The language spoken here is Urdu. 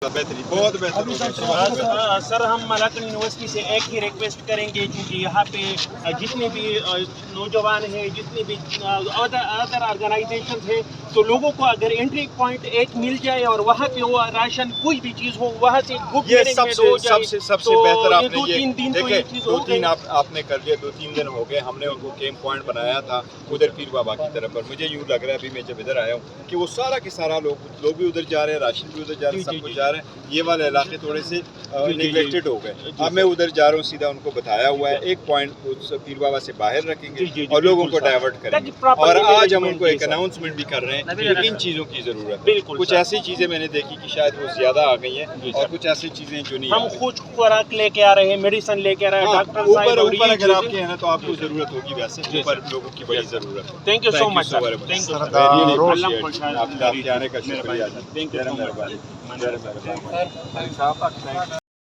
بہترین، بہت بہتر سر ہم ملاکن یونیورسٹی سے ایک ہی ریکویسٹ کریں گے کیونکہ یہاں پہ جتنے بھی نوجوان ہیں، جتنے بھی ادر آرگنائزیشن ہیں، تو لوگوں کو اگر انٹری پوائنٹ ایک مل جائے اور وہاں پہ وہ راشن کوئی بھی چیز ہو وہاں سے گڈ یہ سب سے بہتر آپ نے یہ دیکھیں، دو تین آپ نے کر لیا، 2-3 دن ہو گئے. ہم نے ان کو کیمپ پوائنٹ بنایا تھا ادھر پیر بابا کی طرف پر. مجھے یوں لگ رہا ہے ابھی میں جب ادھر آیا ہوں کہ وہ سارا کے سارا لوگ بھی ادھر جا رہے ہیں، راشن بھی ادھر جا رہے ہیں، سب کچھ جا رہے ہیں. یہ والے علاقے تھوڑے سے نیگلیکٹڈ ہو گئے. اب میں ادھر جا رہا ہوں، سیدھا ان کو بتایا ہوا ہے ایک پوائنٹ پیر بابا سے باہر رکھیں گے اور لوگوں کو ڈائیورٹ کریں گے. اور آج ہم ان کو ایک اناؤنسمنٹ بھی کر رہے ہیں کہ ان چیزوں کی ضرورت ہے. کچھ ایسی چیزیں میں نے دیکھی کہ شاید وہ زیادہ آ گئی ہیں اور کچھ ایسی چیزیں جو نہیں. ہم کچھ خوراک لے کے آ رہے ہیں، میڈیسن لے کے آ رہے ہیں، ڈاکٹر اوپر اگر آپ کے ہیں تو آپ کو ضرورت ہوگی، ویسے اوپر لوگوں کی بڑی ضرورت ہے. تھینک یو سو مچ سر. آپ کے آنے کا شکریہ.